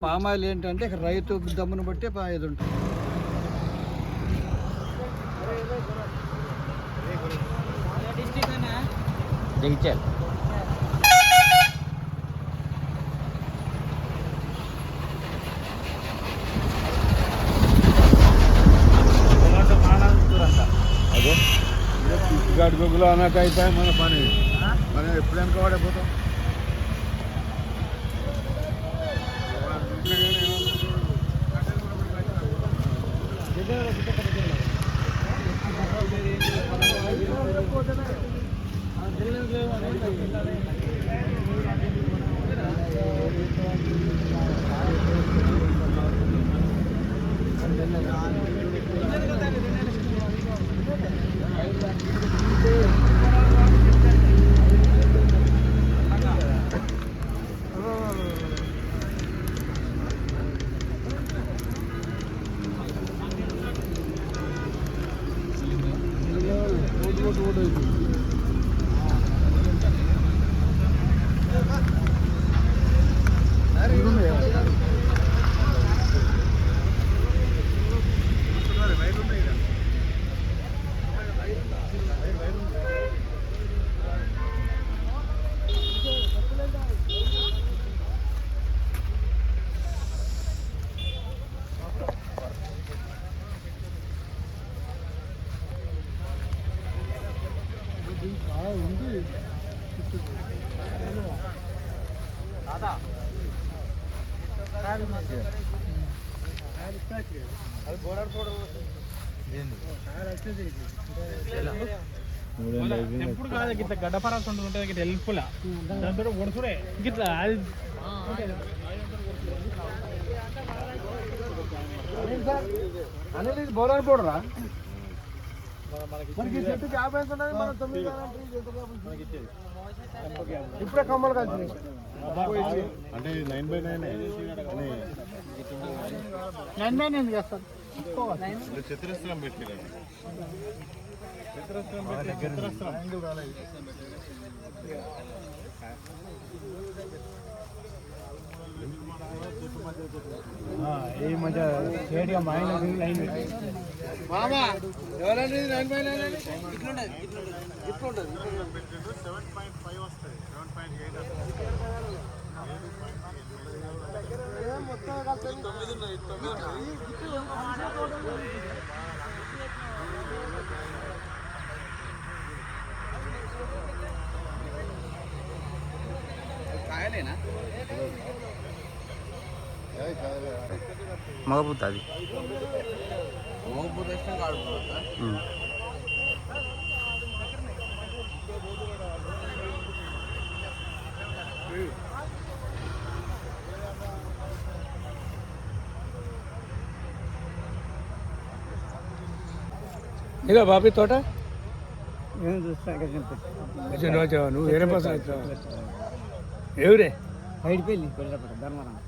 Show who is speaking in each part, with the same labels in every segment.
Speaker 1: Palm oil ఏంటంటే రైతు దమ్మును బట్టి ఇది ఉంటుంది.
Speaker 2: గాడి గొగ్గులు అన్నట్టు అయిపోయి మన పని మనం ఎప్పుడు వెనకబడిపోతాం.
Speaker 3: ఎప్పుడు కాదు ఇట్లా గడ్డపరాసు ఉంటుంది ఇట్లా హెల్ప్ఫుల్ దాంతో ఒడుచుడే ఇట్లా అది
Speaker 1: అనేది బోరాలు పోడరా మనకి చెట్టు 50 ఉంటుంది. మనం 9 ఇప్పుడే కమ్మలు కలిసి
Speaker 2: అంటే 9/9
Speaker 1: 9/9 చేస్తాను.
Speaker 2: చతురస్రం పెట్టిన
Speaker 1: ఈ మధ్య స్టేడియం మామా ఎవరండి 9/9 ఇట్లుంటది
Speaker 2: 7.5 వస్తాయి 7.8
Speaker 1: మొత్తం కలిసి 9 ఉన్నాయి. కాయలేనా
Speaker 4: మగపూత అది
Speaker 1: మగపూత ఇష్టం కాడుపోతా
Speaker 3: ఇదో బాబీ తోట
Speaker 1: నేను చూస్తాను.
Speaker 3: నువ్వు వేరే పర్సన్ ఎవరే
Speaker 1: బయట పెళ్ళి ధర్మరాం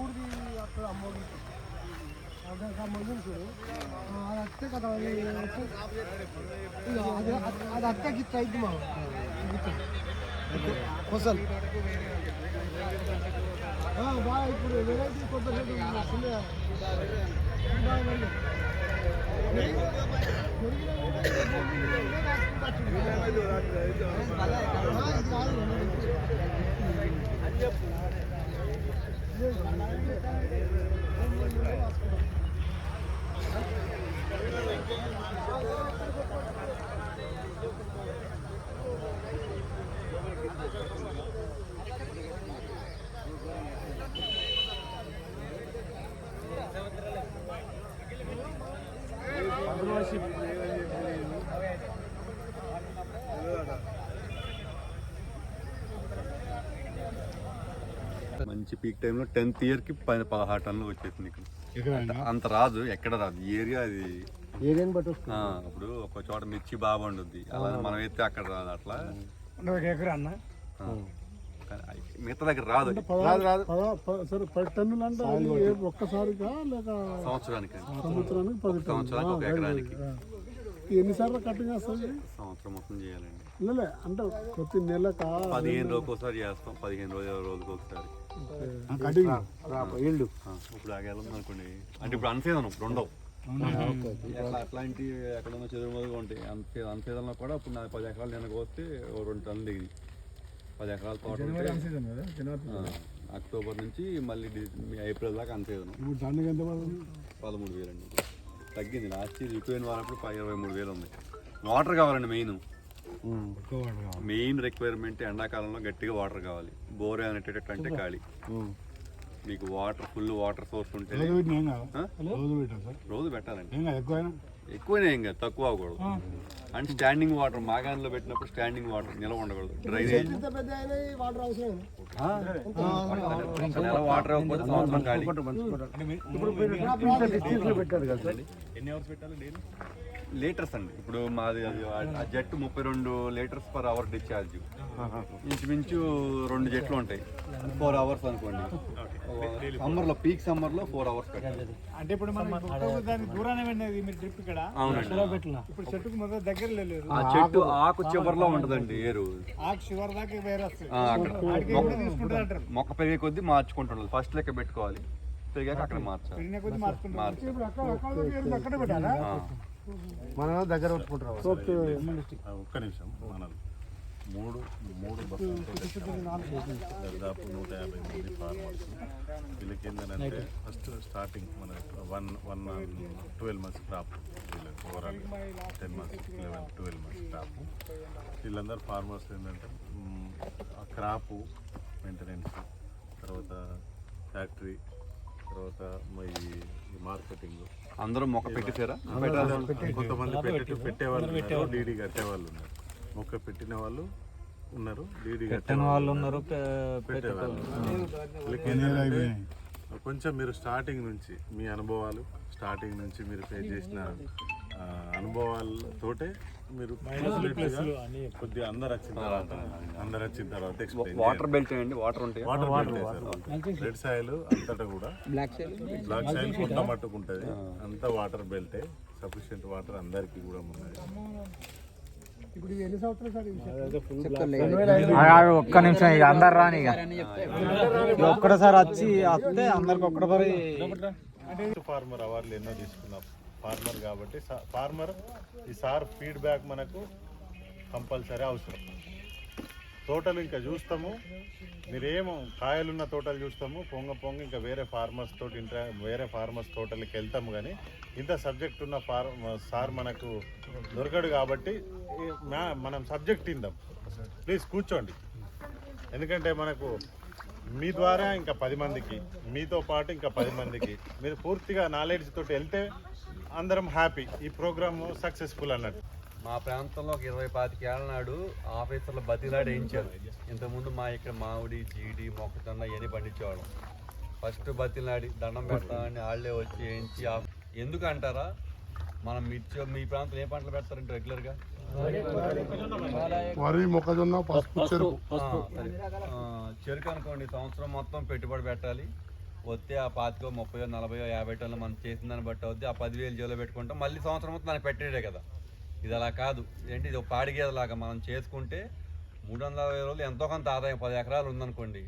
Speaker 1: ఊడిది అక్కడ అమ్మోడి చూడు అది అత్తే కదా అది అత్తే గిట్ట అయింది మా కొసలు బాగా ఇప్పుడు వెరైటీ కొత్త
Speaker 2: మంచి పీక్ టైంలో 10th ఇయర్కి 16 టన్నులు వచ్చేసింది ఇక్కడ. అంత రాదు, ఎక్కడ రాదు. ఈ ఏరియా అది
Speaker 1: ఏరియాని బట్టి వస్తుంది.
Speaker 2: ఇప్పుడు ఒక చోట మిర్చి బాగా పండుద్ది, అలా మనం అయితే అక్కడ రాదు. అట్లా
Speaker 3: ఎకరా అన్న
Speaker 2: మిగతా దగ్గర రాదు.
Speaker 1: సరే 10 టన్నులు అంటే ఒక్కసారిగా లేక
Speaker 2: సంవత్సరానికి
Speaker 1: సంవత్సరానికి 10
Speaker 2: సంవత్సరానికి ఒక ఎకరానికి
Speaker 1: ఎన్నిసార్లు కటింగ్ వస్తుంది?
Speaker 2: సంవత్సరం మొత్తం చేయాలండి.
Speaker 1: అంటే ప్రతి నెలకు
Speaker 2: 15 రోజులకు ఒకసారి చేస్తాం, 15 రోజులకు ఒకసారి
Speaker 1: కటింగ్.
Speaker 2: ఇప్పుడు ఆగేళ్ళం అనుకోండి, అంటే ఇప్పుడు అన్సీజన్ ఇప్పుడు ఉండవు. అట్లాంటి ఎక్కడన్నా చెదురుమదుగా ఉంటాయి. అన్సీజన్లో కూడా ఇప్పుడు నాకు 10 ఎకరాలు వెనక వస్తే 2 టన్నులు దిగింది. 10 ఎకరాల తోట అక్టోబర్ నుంచి మళ్ళీ ఏప్రిల్ దాకా అన్సీజన్. 13,000 అండి. తగ్గింది. లాస్ట్ ఇయర్ ఎక్కువైన వారప్పుడు 23,000 ఉంది. వాటర్ కావాలండి మెయిన్ రిక్వైర్మెంట్. ఎండాకాలంలో గట్టిగా వాటర్ కావాలి. బోర్ అనేటట్టు అంటే ఖాళీ. మీకు వాటర్ ఫుల్ వాటర్ సోర్స్ ఉంటే రోజు పెట్టాలండి. ఎక్కువనే ఏం కాదు, తక్కువ అవ్వకూడదు. అండ్ స్టాండింగ్ వాటర్ మాగాన్లో పెట్టినప్పుడు స్టాండింగ్ వాటర్ నిల్వ ఉండకూడదు. డ్రైనేజ్ నెల వాటర్ అవ్వకపోతే సంవత్సరం ఖాళీ. ఎన్ని అవర్స్ పెట్టాలి డైలీ? లీటర్స్ అండి. ఇప్పుడు మాది ఆ జట్టు 32 లీటర్స్ పర్ అవర్ డిశ్చార్జ్. ఇంచుమించు 2 జట్లు ఉంటాయి, 4 అవర్స్ అనుకోండి. సమ్మర్లో పీక్ సమ్మర్లో 4 అవర్స్ పెట్టాలి.
Speaker 3: అంటే ఇప్పుడు మనం దాని దూరానే వెళ్ళేది మీరు ట్రిప్ ఇక్కడ.
Speaker 2: అవునండి.
Speaker 3: ఇప్పుడు చెట్టుకు మొదలు దగ్గర లేదు.
Speaker 2: ఆ చెట్టు ఆకు చివరిలో ఉంటదండి ఏరు.
Speaker 3: ఆకు చివరి దాకా వేరే వస్తుంది.
Speaker 2: మొక్క పెరిగే కొద్దీ మార్చుకుంటుండాలి. ఫస్ట్ లెక్క పెట్టుకోవాలి, పెరిగాక అక్కడ మార్చాలి.
Speaker 1: మన దగ్గర పెట్టుకుంటారు.
Speaker 4: ఒక్క నిమిషం. మనం మూడు దాదాపు 150 మంది ఫార్మర్స్. వీళ్ళకి ఏంటంటే ఫస్ట్ స్టార్టింగ్ మన 12 మంత్స్ క్రాప్. వీళ్ళకి ఓవరాల్ 10 మంత్స్ 12 మంత్స్ క్రాప్. వీళ్ళందరూ ఫార్మర్స్ ఏంటంటే ఆ క్రాపు మెయింటెనెన్స్, తర్వాత ఫ్యాక్టరీ, తర్వాత ఈ మార్కెటింగ్.
Speaker 2: అందరూ మొక్క పెట్టేసారా?
Speaker 4: కొంతమంది పెట్టేవాళ్ళు ఉన్నారు, డీడీ కట్టేవాళ్ళు ఉన్నారు. మొక్క పెట్టిన వాళ్ళు ఉన్నారు, డీడీ కట్టిన వాళ్ళు ఉన్నారు, పెట్టేవాళ్ళు. కొంచెం మీరు స్టార్టింగ్ నుంచి మీ అనుభవాలు, స్టార్టింగ్ నుంచి మీరు ఫేస్ చేసిన అనుభవాలతోటే మీరు కొద్దిగా అందరు వచ్చిన తర్వాత ఎక్స్ప్లెయిన్.
Speaker 2: వాటర్ బెల్ట్ అండి, వాటర్ ఉంటాయి.
Speaker 4: వాటర్ బెల్ట్ రెడ్ సాయిల్ అంతటా కూడా బ్లాక్ సాయిల్ కొంత మట్టుకుంటుంది. అంతా వాటర్ బెల్టే. సఫిషియెంట్ వాటర్ అందరికీ కూడా ఉన్నది.
Speaker 1: ఇప్పుడు ఎన్ని సంవత్సరాలు సార్?
Speaker 3: ఒక్క నిమిషం, ఇక అందరు రాని ఒక్కడసారి వచ్చి వస్తే అందరికి ఒక్కడసారి.
Speaker 4: ఫార్మర్ అవార్డులు ఎన్నో తీసుకున్నాం ఫార్మర్ కాబట్టి. ఫార్మర్ ఈ సార్ ఫీడ్బ్యాక్ మనకు కంపల్సరీ అవసరం. తోటలు ఇంకా చూస్తాము, మీరేమో కాయలున్న తోటలు చూస్తాము, పొంగ ఇంకా వేరే ఫార్మర్స్ తోటలకి వెళ్తాము. కానీ ఇంత సబ్జెక్ట్ ఉన్న సార్ మనకు దొరకడు కాబట్టి మనం సబ్జెక్ట్ ఇందాం. ప్లీజ్ కూర్చోండి. ఎందుకంటే మనకు మీ ద్వారా ఇంకా 10 మందికి, మీతో పాటు ఇంకా 10 మందికి మీరు పూర్తిగా నాలెడ్జ్ తోటి వెళ్తే అందరం హ్యాపీ. ఈ ప్రోగ్రామ్ సక్సెస్ఫుల్ అన్నట్టు.
Speaker 2: మా ప్రాంతంలో ఒక 25 ఏళ్ళ నాడు ఆఫీసర్లు బతిలాడి వేయించారు. ఇంతకుముందు మా ఇక్కడ మామిడి, జీడి, మొక్కజొన్న ఇవన్నీ పండించేవాళ్ళం. ఫస్ట్ బతిలాడి దండం పెడతామని వాళ్ళే వచ్చి వేయించి. ఎందుకు అంటారా? మనం మీ ప్రాంతంలో ఏ పంటలు పెడతారంటే రెగ్యులర్గా
Speaker 1: వరి, మొక్కజొన్న, పసుపు, చెరుకు.
Speaker 2: చెరుకు అనుకోండి, సంవత్సరం మొత్తం పెట్టుబడి పెట్టాలి. వస్తే ఆ 25, 30, 40, 50 టన్నులు మనం చేసిన దాన్ని బట్టి అవుద్ది. ఆ 10,000 జేబులో పెట్టుకుంటాం. మళ్ళీ సంవత్సరం మొత్తం దానికి పెట్టేదే కదా. ఇది అలా కాదు. ఏంటి, ఇది ఒక పాడి గేదలాగా మనం చేసుకుంటే 360 రోజులు ఎంతో కొంత ఆదాయం. 10 ఎకరాలు ఉందనుకోండి,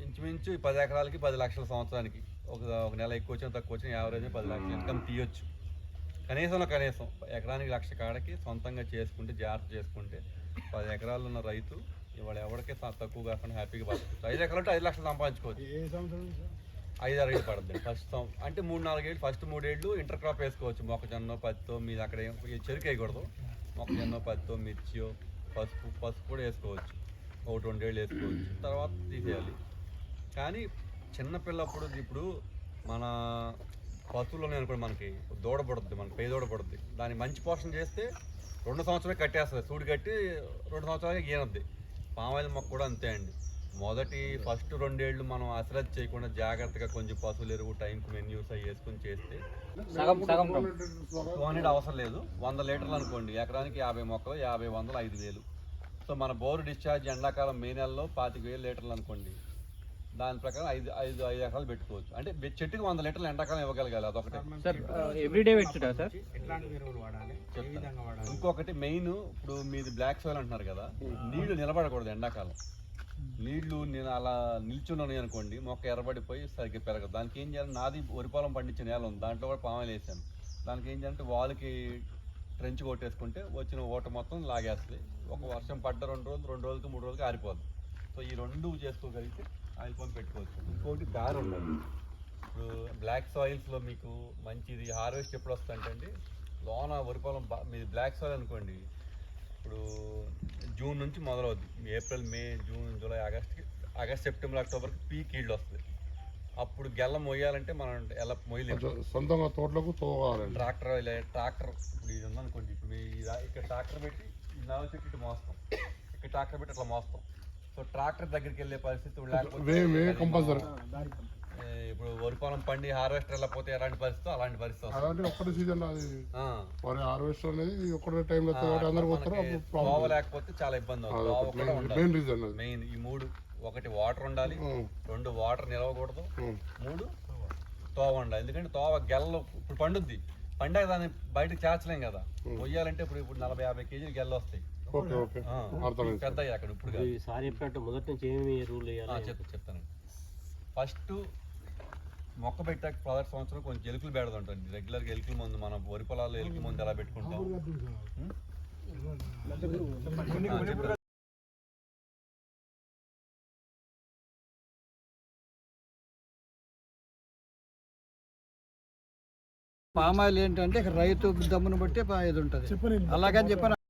Speaker 2: ఇంచుమించు 10 ఎకరాలకి 10 లక్షల సంవత్సరానికి. ఒక నెల ఎక్కువ వచ్చిన తక్కువ వచ్చిన యావరేజ్ 10 లక్షలు ఇన్కమ్ తీయొచ్చు. కనీసం ఎకరానికి 1,00,000 కాడకి సొంతంగా చేసుకుంటే, జాగ్రత్త చేసుకుంటే 10 ఎకరాలు ఉన్న రైతు ఇవాళ ఎవరికే తక్కువ కాకుండా హ్యాపీగా బతకచ్చు. 5 ఎకరాలు 5 లక్షలు సంపాదించుకోవచ్చు. 5-6 ఏళ్ళు పడుతుంది ఫస్ట్. అంటే 3-4 ఏళ్ళు, ఫస్ట్ 3 ఏళ్ళు ఇంటర్ క్రాప్ వేసుకోవచ్చు. మొక్కజొన్న, పత్తితో. మీరు అక్కడ చెరుకు వేయకూడదు. మొక్కజొన్న, పత్తితో, మిర్చియో, పసుపు కూడా వేసుకోవచ్చు. 1-2 ఏళ్ళు వేసుకోవచ్చు, తర్వాత తీసేయాలి. కానీ చిన్నపిల్లప్పుడు ఇప్పుడు మన పశువులోనే అనుకోండి, మనకి దూడ పడుతుంది, మనకి పై దూడ పడుతుంది. దాన్ని మంచి పోషణ చేస్తే 2 సంవత్సరాలు కట్టేస్తుంది. సూడి కట్టి 2 సంవత్సరాలకి ఈనద్ది. పామాయిల్ మొక్క కూడా అంతే అండి. మొదటి ఫస్ట్ 2 ఏళ్ళు మనం అశ్రద్ధ చేయకుండా జాగ్రత్తగా కొంచెం పశువుల ఎరువు టైంకి మెన్యూస్ అవి వేసుకొని చేస్తే 200 అవసరం లేదు. 100 లీటర్లు అనుకోండి, ఎకరానికి 50 మొక్కలు, 50 100 5,000. సో మన బోర్ డిశ్చార్జ్ ఎండాకాలం మే నెలలో 25,000 లీటర్లు అనుకోండి, దాని ప్రకారం 5 ఎకరాలు పెట్టుకోవచ్చు. అంటే చెట్టుకి 100 లీటర్లు ఎండాకాలం ఇవ్వగలగాలి, అదొకటి.
Speaker 3: సార్ ఎవ్రీడే పెట్టుడా సార్?
Speaker 2: ఇంకొకటి మెయిన్, ఇప్పుడు మీది బ్లాక్ సాయిల్ అంటున్నారు కదా, నీళ్లు నిలబడకూడదు ఎండాకాలం. నీళ్లు నేను అలా నిల్చున్నాను అనుకోండి, మొక్క ఎర్రబడిపోయి సరిగ్గా పెరగదు. దానికి ఏం చేయాలి, నాది వరి పొలం పండించిన నేల ఉంది, దాంట్లో కూడా పామాయిల్ వేసాను. దానికి ఏం చేయాలంటే వాళ్ళకి ట్రెంచ్ కొట్టేసుకుంటే వచ్చిన ఓట మొత్తం లాగేస్తుంది. ఒక వర్షం పడ్డ 2 రోజులకి 3 రోజులకి ఆరిపోద్ది. సో ఈ 2 చేసుకోగలిగితే ఆయిల్ పంప్ పెట్టుకోవచ్చు. ఇంకోటి దారి ఉండాలి. ఇప్పుడు బ్లాక్ సాయిల్స్లో మీకు మంచిది హార్వెస్ట్ ఎప్పుడు వస్తుందంటే లోన వరి పొలం మీది బ్లాక్ సాయిల్ అనుకోండి, ఇప్పుడు జూన్ నుంచి మొదలవుద్ది. April May June July August September అక్టోబర్కి పీక్ ఈల్డ్ వస్తుంది. అప్పుడు గెల్ల మొయ్యాలంటే మనం ఎలా మొయ్యలేదు,
Speaker 1: సొంతంగా తోటలకు తోవాలి.
Speaker 2: ట్రాక్టర్ ఇప్పుడు ఇది ఉందనుకోండి, ఇప్పుడు ఇక్కడ ట్రాక్టర్ పెట్టి నాలుగు చెట్టు ఇటు మోస్తాం, ఇక్కడ ట్రాక్టర్ పెట్టి అట్లా మోస్తాం. సో ట్రాక్టర్ దగ్గరికి వెళ్ళే పరిస్థితి లేకపోతే ఇప్పుడు వరి పొలం పండి హార్వెస్టర్ వెళ్ళకపోతే ఎలాంటి పరిస్థితి అలాంటి పరిస్థితి వస్తుంది.
Speaker 1: ఒక్కటి సీజన్ హార్వెస్టర్ అనేది ఒకటే టైంలో
Speaker 2: తోవ లేకపోతే చాలా ఇబ్బంది అవుతుంది. మెయిన్ ఈ 3: 1 వాటర్ ఉండాలి, 2 వాటర్ నిలవకూడదు, 3 తోవ ఉండాలి. ఎందుకంటే తోవ గెల్ల ఇప్పుడు పండుద్ది, పండాక దాన్ని బయటకు చేర్చలేం కదా. మొయ్యాలంటే ఇప్పుడు 40-50 కేజీలు గెల్ల వస్తాయి పెద్ద అక్కడ. ఇప్పుడు
Speaker 3: మొదటి నుంచి ఏమి రూల్
Speaker 2: చెప్తానండి. ఫస్ట్ మొక్క పెట్టాక 10 సంవత్సరం కొంచెం ఎలుకలు బేడద ఉంటుంది. రెగ్యులర్గా ఎలుకల మందు మనం వరి పొలాల్లో ఎలుకల మందు ఎలా పెట్టుకుంటాం.
Speaker 5: పామాయిల్ ఏంటంటే రైతు దమ్మును బట్టి ఇది ఉంటుంది. అలాగని చెప్పని